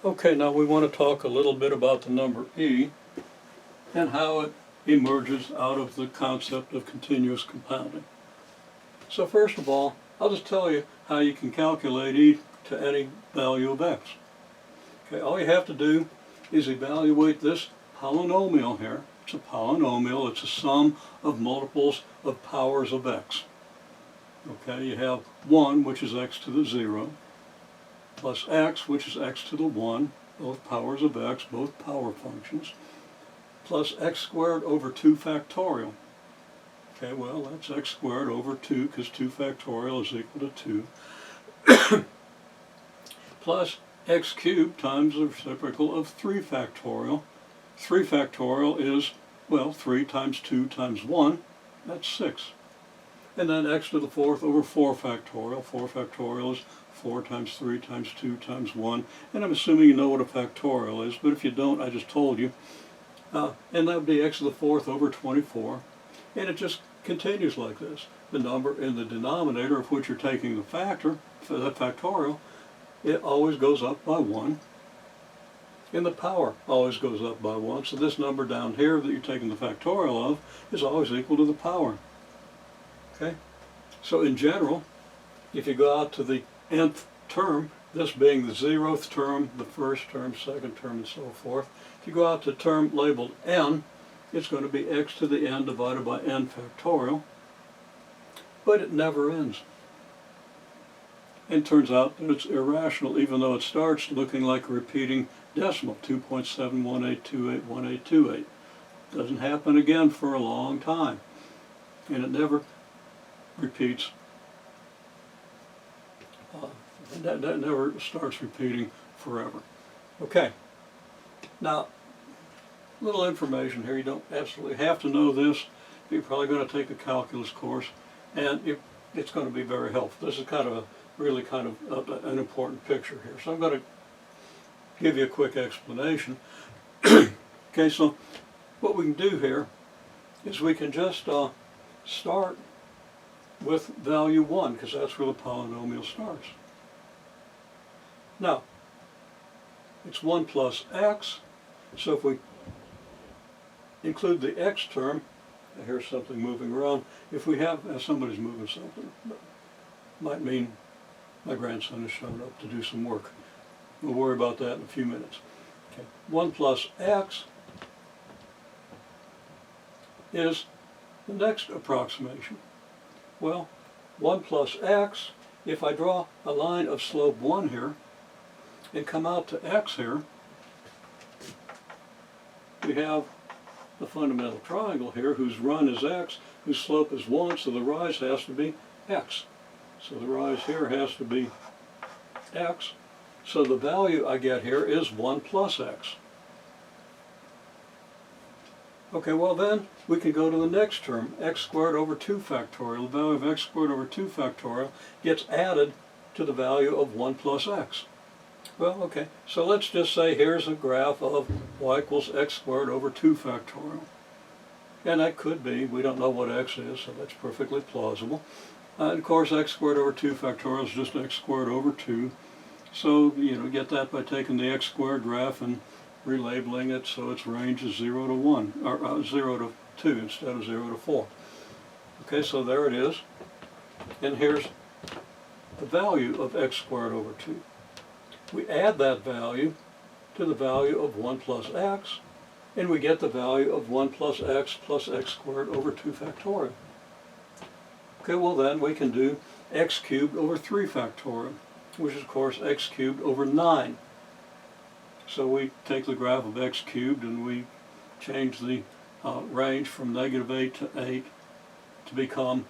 Okay, now we want to talk a little bit about the number e and how it emerges out of the concept of continuous compounding. So first of all, I'll just tell you how you can calculate e to any value of x. Okay, all you have to do is evaluate this polynomial here. It's a polynomial, it's a sum of multiples of powers of x. Okay, you have 1, which is x to the 0, plus x, which is x to the 1, both powers of x, both power functions, plus x squared over 2 factorial. Okay, well, that's x squared over 2, because 2 factorial is equal to 2, plus x cubed times the reciprocal of 3 factorial. 3 factorial is, well, 3 times 2 times 1, that's 6. And then x to the 4th over 4 factorial. 4 factorial is 4 times 3 times 2 times 1. And I'm assuming you know what a factorial is, but if you don't, I just told you. And that would be x to the 4th over 24. And it just continues like this. The number in the denominator of which you're taking the factor, for the factorial, it always goes up by 1. And the power always goes up by 1. So this number down here that you're taking the factorial of is always equal to the power. Okay? So in general, if you go out to the nth term, this being the 0th term, the first term, second term, and so forth, if you go out to a term labeled n, it's going to be x to the n divided by n factorial, but it never ends. And it turns out that it's irrational, even though it starts looking like a repeating decimal, 2.718281828. Doesn't happen again for a long time, and it never repeats. That never starts repeating forever. Okay. Now, little information here. You don't absolutely have to know this. You're probably going to take a calculus course, and it's going to be very helpful. This is kind of really an important picture here. So I'm going to give you a quick explanation. Okay, so what we can do here is we can just start with value 1, because that's where the polynomial starts. Now, it's 1 plus x, so if we include the x term, I hear something moving around. If we have, somebody's moving something, might mean my grandson has shown up to do some work. We'll worry about that in a few minutes. Okay. 1 plus x is the next approximation. Well, 1 plus x, if I draw a line of slope 1 here and come out to x here, we have the fundamental triangle here whose run is x, whose slope is 1, so the rise has to be x. So the rise here has to be x. So the value I get here is 1 plus x. Okay, well then we can go to the next term, x squared over 2 factorial. The value of x squared over 2 factorial gets added to the value of 1 plus x. Well, okay, so let's just say here's a graph of y equals x squared over 2 factorial. And that could be, we don't know what x is, so that's perfectly plausible. And of course, x squared over 2 factorial is just x squared over 2. So, get that by taking the x squared graph and relabeling it so its range is 0 to 1, or 0 to 2 instead of 0 to 4. Okay, so there it is. And here's the value of x squared over 2. We add that value to the value of 1 plus x, and we get the value of 1 plus x squared over 2 factorial. Okay, well then we can do x cubed over 3 factorial, which is of course x cubed over 9. So we take the graph of x cubed and we change the range from -8 to 8 to become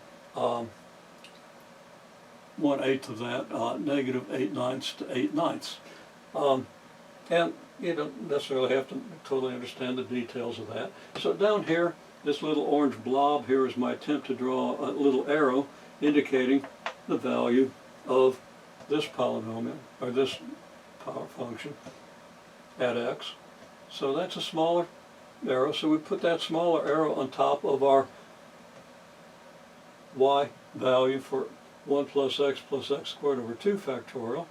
1/8 of that, -8/9 to 8/9. And you don't necessarily have to totally understand the details of that. So down here, this little orange blob here is my attempt to draw a little arrow indicating the value of this polynomial, or this power function at x. So that's a smaller arrow, so we put that smaller arrow on top of our y value for 1 plus x squared over 2 factorial,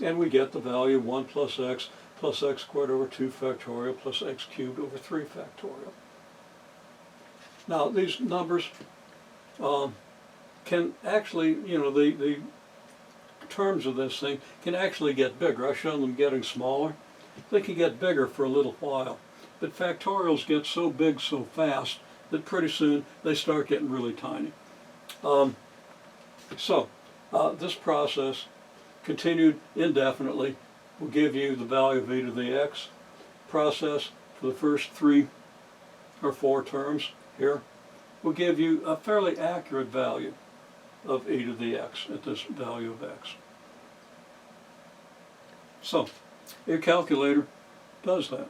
and we get the value 1 plus x plus x squared over 2 factorial plus x cubed over 3 factorial. Now these numbers can actually, the terms of this thing can actually get bigger. I've shown them getting smaller. They can get bigger for a little while. But factorials get so big so fast that pretty soon they start getting really tiny. This process, continued indefinitely, will give you the value of e to the x. Process for the first 3 or 4 terms here will give you a fairly accurate value of e to the x at this value of x. So, your calculator does that.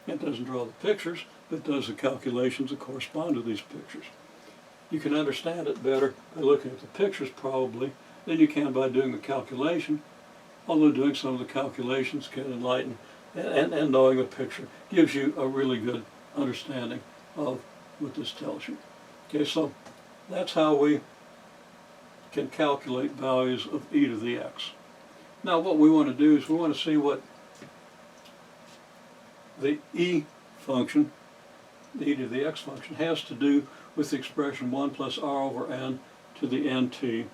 It doesn't draw the pictures, but does the calculations that correspond to these pictures. You can understand it better by looking at the pictures probably than you can by doing the calculation, although doing some of the calculations can enlighten, and knowing the picture gives you a really good understanding of what this tells you. Okay, so that's how we can calculate values of e to the x. Now what we want to do is we want to see what the e function, the e to the x function, has to do with the expression 1 plus r over n to the nt,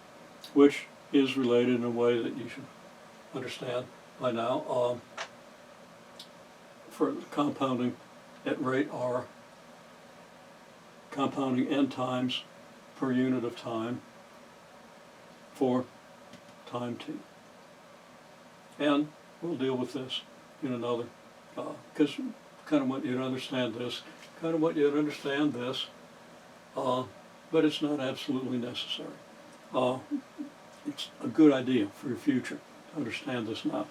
which is related in a way that you should understand by now. For compounding at rate r, compounding n times per unit of time for time t. And we'll deal with this in another, because kind of want you to understand this, kind of want you to understand this, but it's not absolutely necessary. It's a good idea for your future to understand this now.